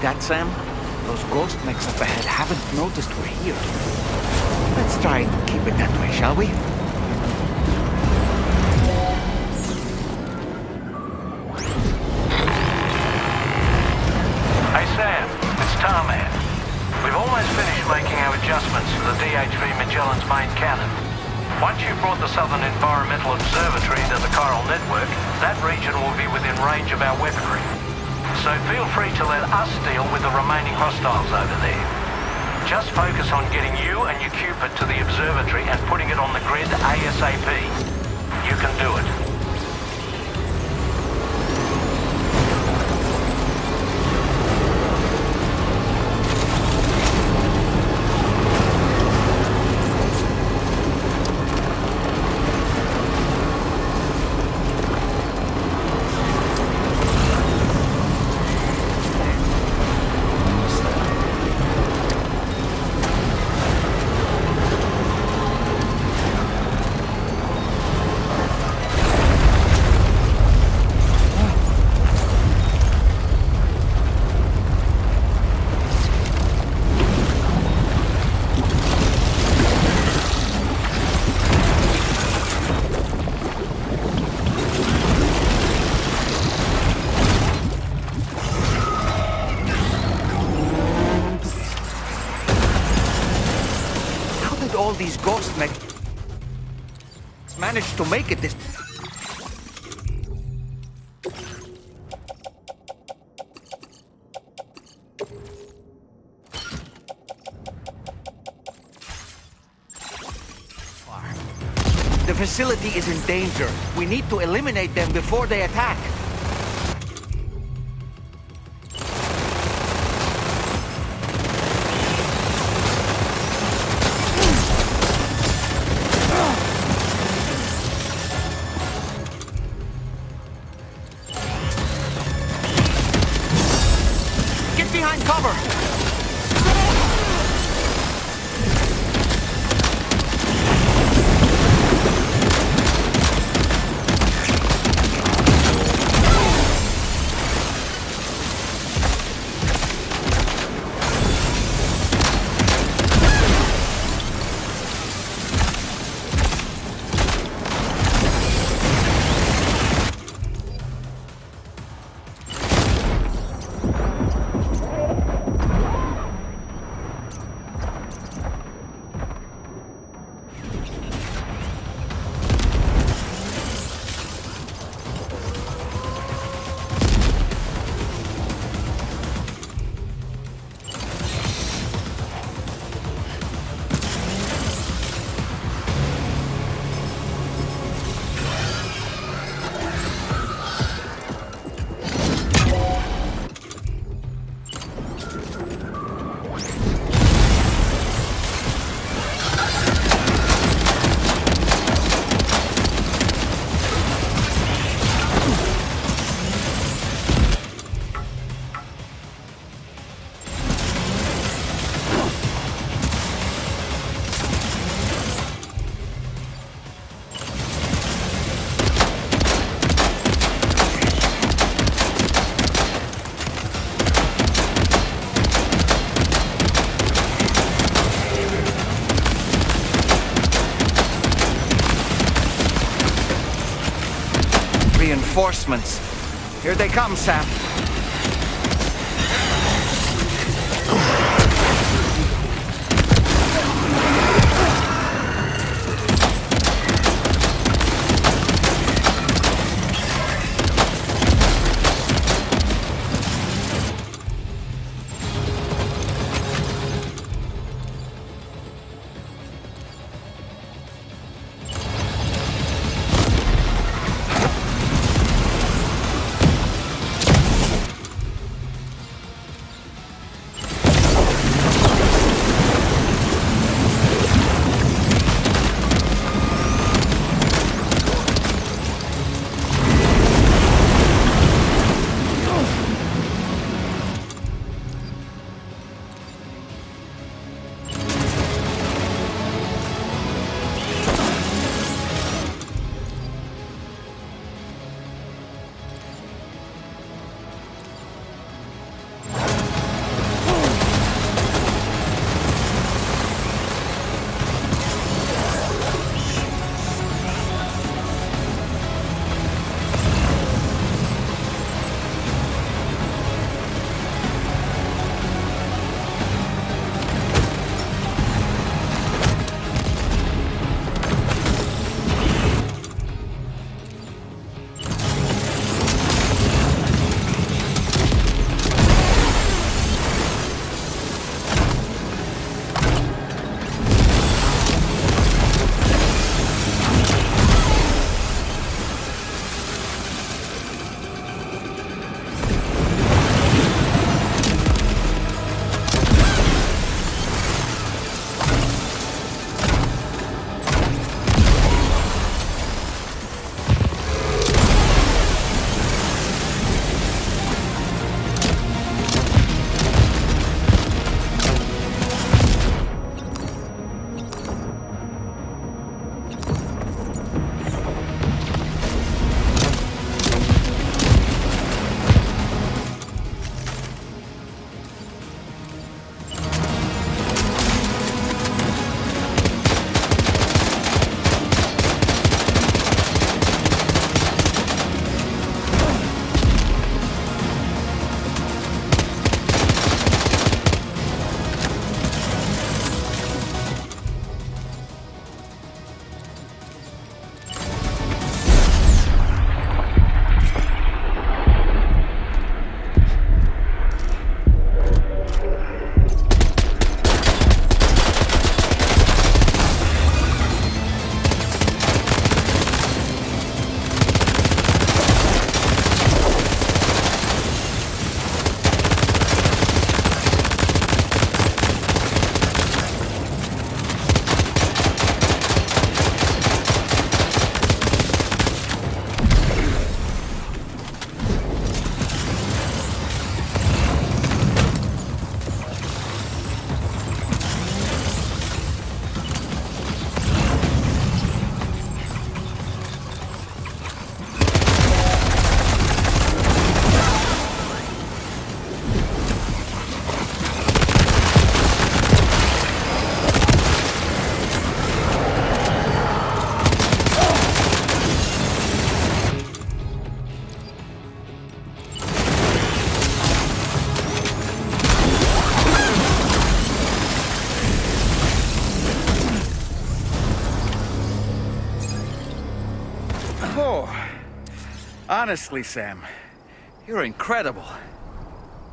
that, Sam? Those ghost mechs up ahead haven't noticed we're here. Let's try and keep it that way, shall we? Hey Sam, it's Tarman. We've almost finished making our adjustments to the DHV Magellan's main cannon. Once you've brought the Southern Environmental Observatory into the chiral network, that region will be within range of our weaponry. So feel free to let us deal with the remaining hostiles over there. Just focus on getting you and your Cupid to the observatory and putting it on the grid ASAP. You can do it. All these ghost mechs managed to make it this far. The facility is in danger. We need to eliminate them before they attack. Behind cover! Reinforcements. Here they come, Sam. Honestly, Sam, you're incredible.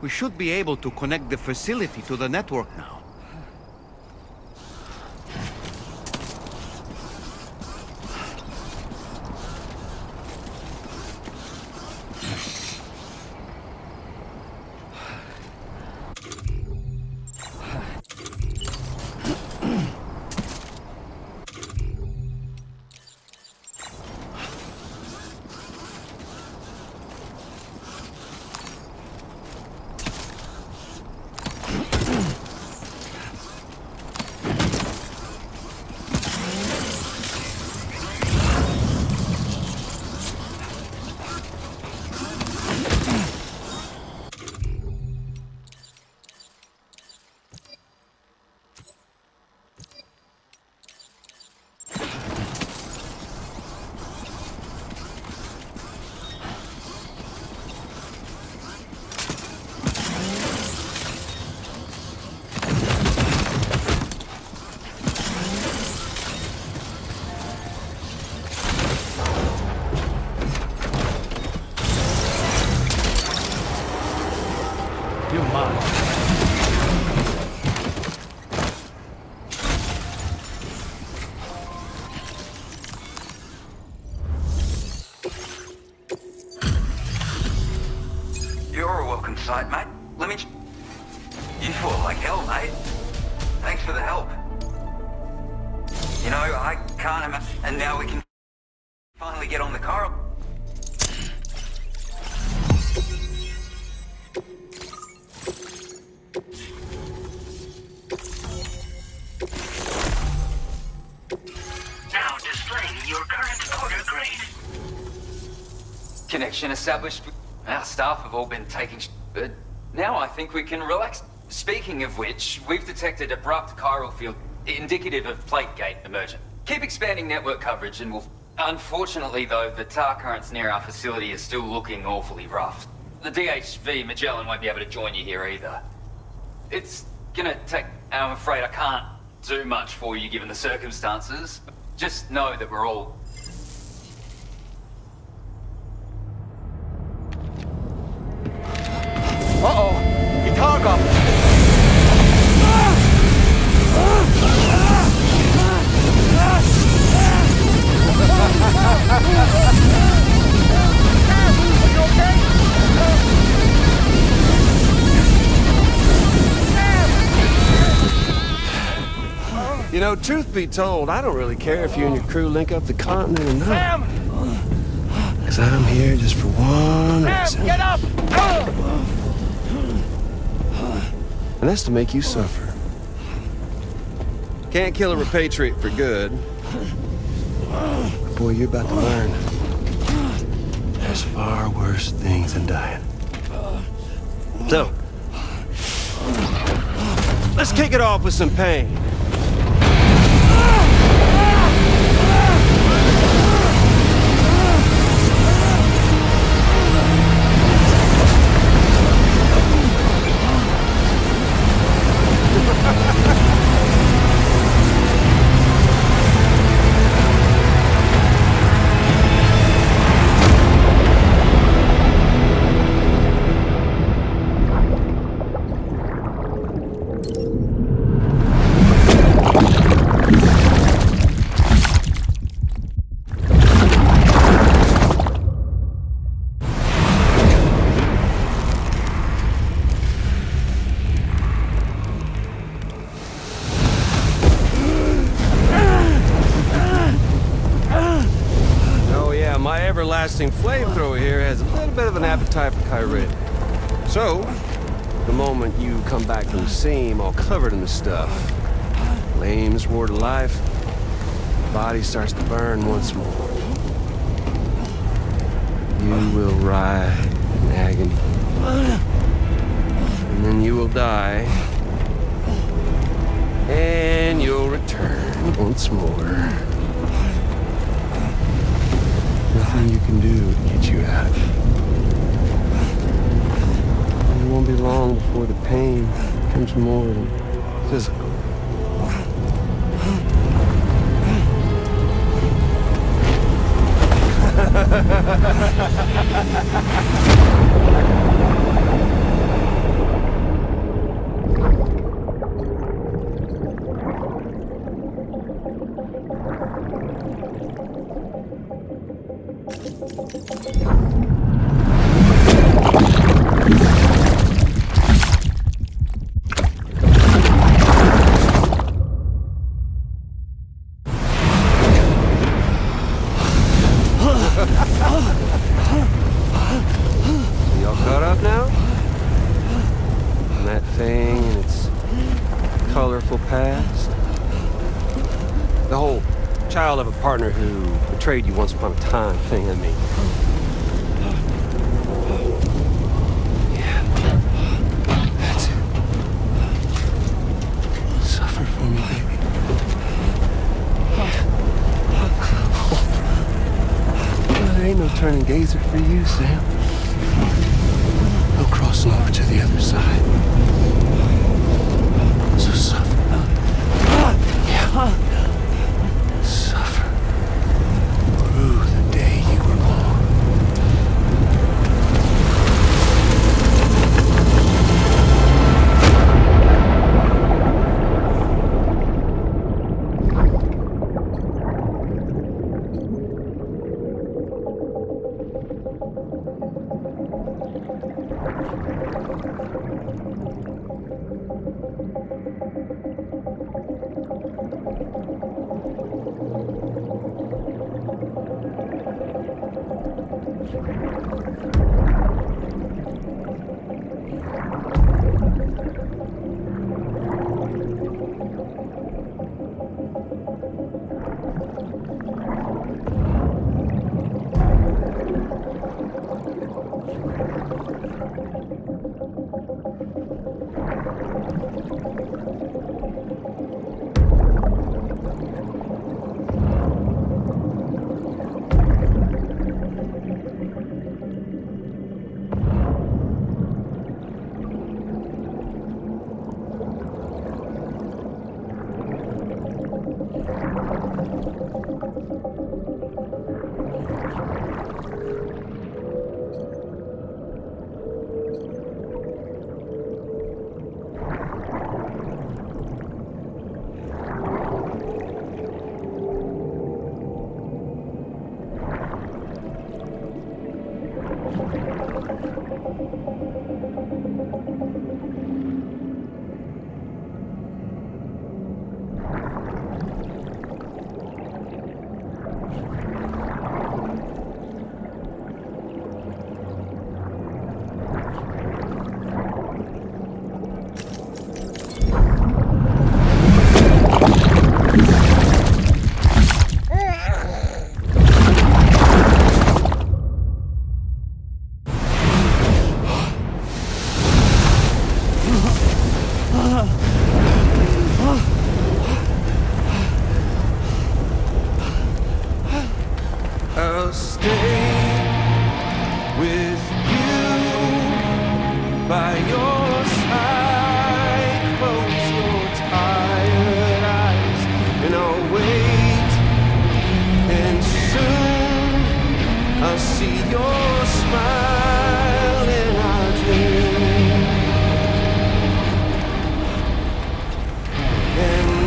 We should be able to connect the facility to the network now. You're mine. You're a welcome sight, mate. Let me... You fought like hell, mate. Thanks for the help. You know, I can't imagine... And now we can finally get on the car. Now displaying your current order grade. Connection established. Our staff have all been taking but now I think we can relax. Speaking of which, we've detected abrupt chiral field indicative of plate gate emergent. Keep expanding network coverage and we'll... Unfortunately though, the tar currents near our facility is still looking awfully rough. The DHV Magellan won't be able to join you here either. It's gonna take... I'm afraid I can't do much for you given the circumstances. Just know that we're all... Uh-oh! Itarga! You know, truth be told, I don't really care if you and your crew link up the continent or not. Sam! Because I'm here just for one Sam, reason. get up! And that's to make you suffer. Can't kill a repatriate for good. But boy, you're about to learn. There's far worse things than dying. So, let's kick it off with some pain. Everlasting flamethrower here has a little bit of an appetite for Kyrit. So, the moment you come back from the seam all covered in the stuff, flames roar to life, the body starts to burn once more. You will writhe in agony. And then you will die. And you'll return once more. Nothing you can do to get you out of it. And it won't be long before the pain becomes more than physical. Y'all caught up now? On that thing and its colorful past? The whole child of a partner who betrayed you once upon a time thing, I mean. Yeah. That's it. Suffer for me, baby. There ain't no turning gazer for you, Sam. No crossing over to the other side. So suffer. Yeah. Suffer. Through the day you were born. I'll stay with you by your side. Close your tired eyes and I'll wait. And soon I'll see your smile in our dream. And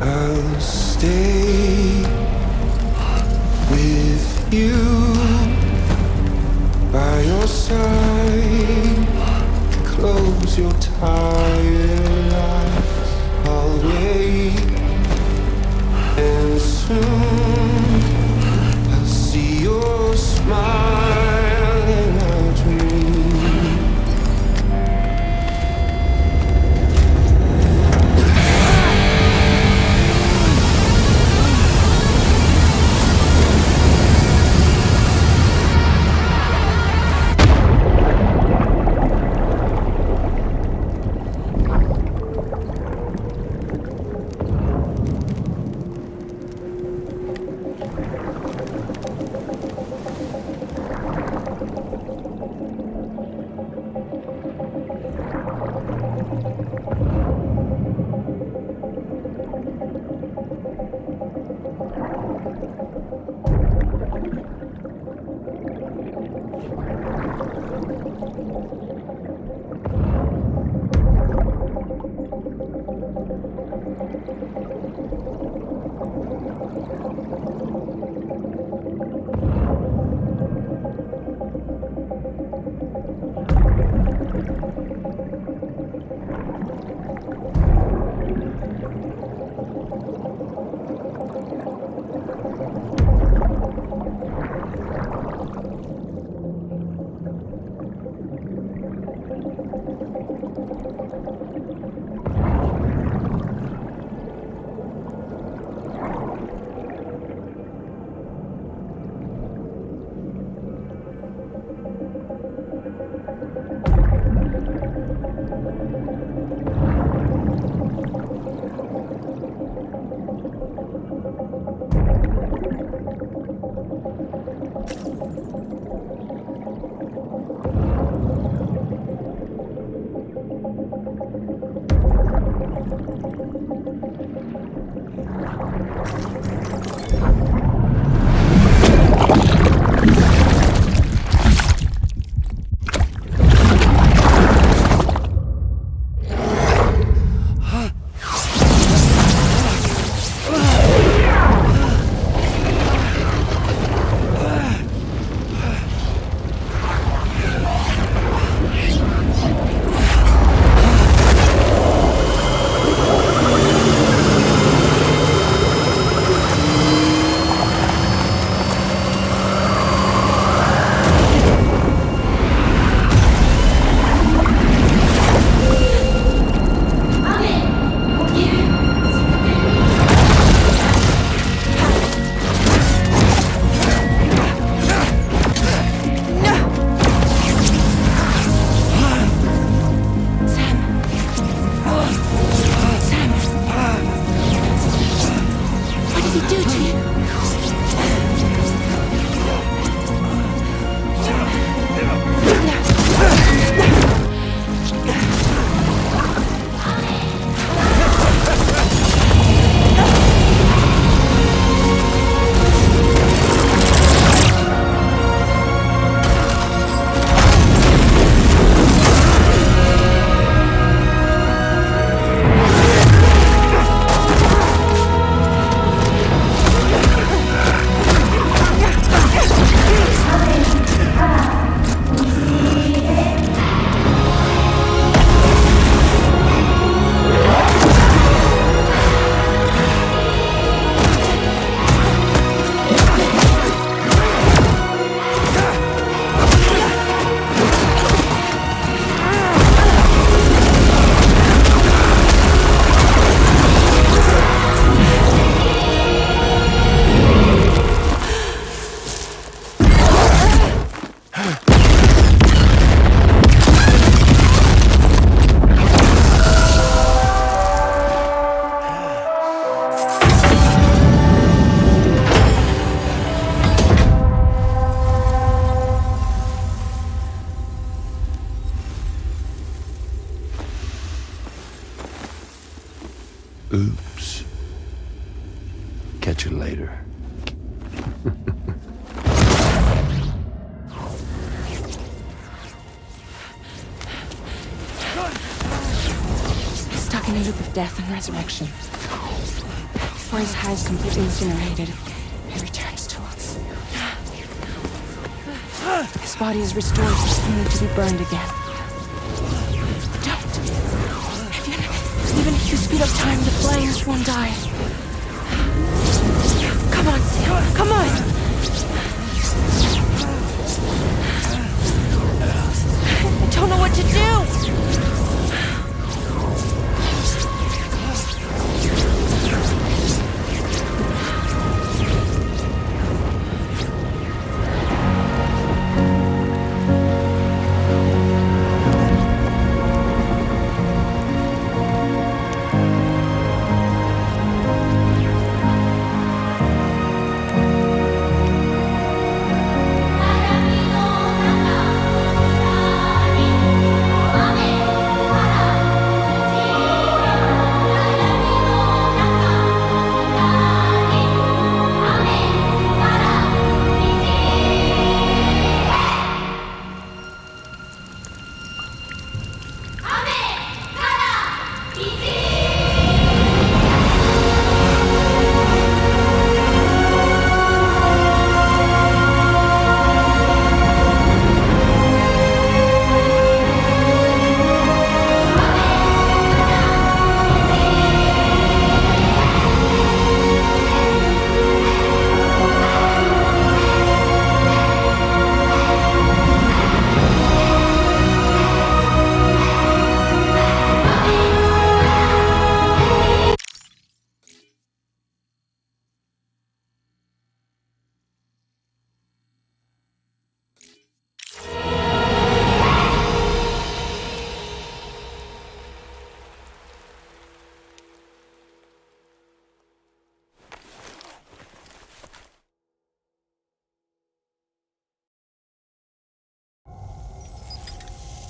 I'll stay with you by your side. Close your tired Oops. Catch you later. Stuck in a loop of death and resurrection. Before his hide is completely incinerated, he returns to us. His body is restored, only to be burned again. Don't. Even if you speed up time, the flames won't die. Come on, Sam. Come on! I don't know what to do!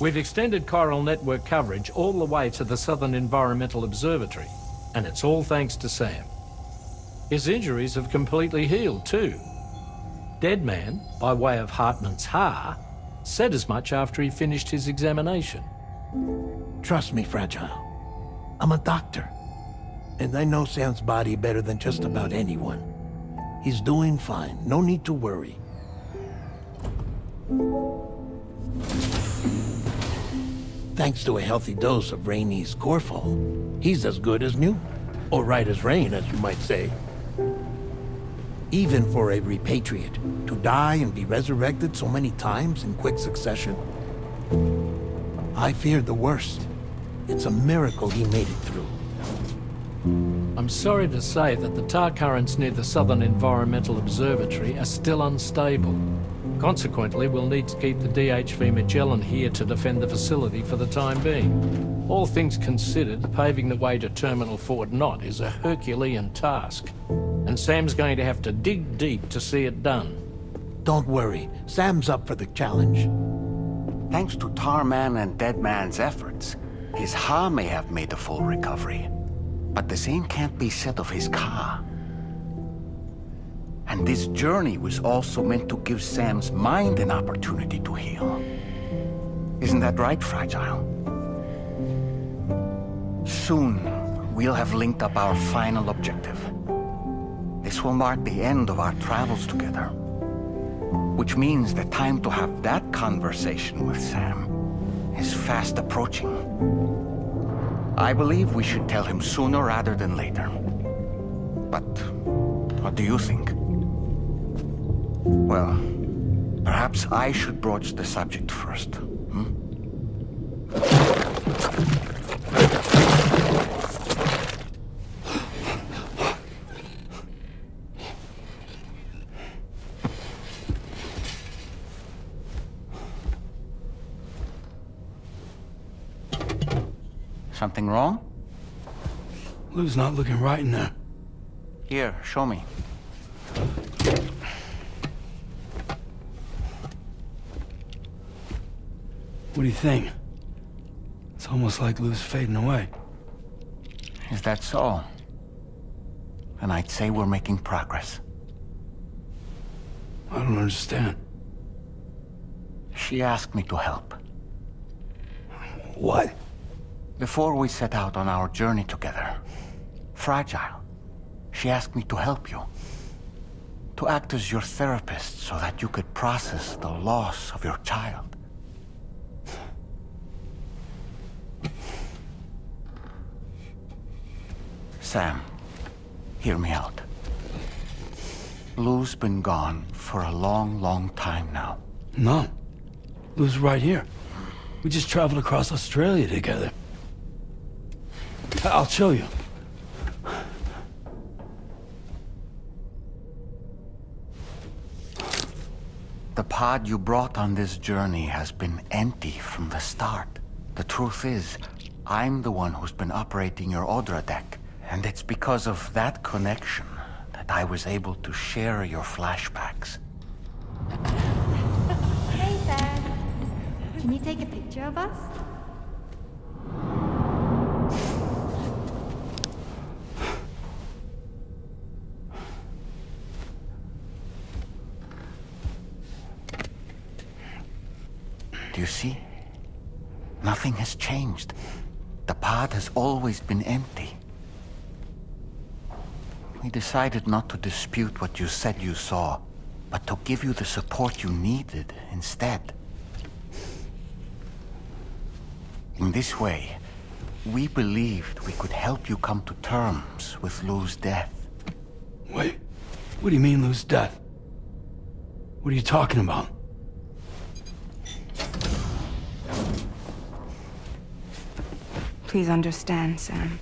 We've extended chiral network coverage all the way to the Southern Environmental Observatory, and it's all thanks to Sam. His injuries have completely healed too. Deadman, by way of Hartman's Ha, said as much after he finished his examination. Trust me, Fragile. I'm a doctor. And I know Sam's body better than just about anyone. He's doing fine. No need to worry. Thanks to a healthy dose of Rainey's Corfol, he's as good as new. Or right as rain, as you might say. Even for a repatriate, to die and be resurrected so many times in quick succession. I feared the worst. It's a miracle he made it through. I'm sorry to say that the tar currents near the Southern Environmental Observatory are still unstable. Consequently, we'll need to keep the DHV Magellan here to defend the facility for the time being. All things considered, paving the way to Terminal Fort Knott is a Herculean task. And Sam's going to have to dig deep to see it done. Don't worry, Sam's up for the challenge. Thanks to Tarman and Deadman's efforts, his Ha may have made a full recovery. But the same can't be said of his Ka. And this journey was also meant to give Sam's mind an opportunity to heal. Isn't that right, Fragile? Soon, we'll have linked up our final objective. This will mark the end of our travels together. Which means the time to have that conversation with Sam is fast approaching. I believe we should tell him sooner rather than later. But what do you think? Well, perhaps I should broach the subject first. Something wrong? Lou's not looking right in there. Here, show me. What do you think? It's almost like Lou's fading away. Is that so? And I'd say we're making progress. I don't understand. She asked me to help. What? Before we set out on our journey together, Fragile, she asked me to help you. To act as your therapist so that you could process the loss of your child. Sam, hear me out. Lou's been gone for a long, long time now. No. Lou's right here. We just traveled across Australia together. I'll show you. The pod you brought on this journey has been empty from the start. The truth is, I'm the one who's been operating your Odra deck, and it's because of that connection that I was able to share your flashbacks. Hey, Sam. Can you take a picture of us? Do you see? Nothing has changed. The pod has always been empty. We decided not to dispute what you said you saw, but to give you the support you needed instead. In this way, we believed we could help you come to terms with Lou's death. Wait, what do you mean Lou's death? What are you talking about? Please understand, Sam.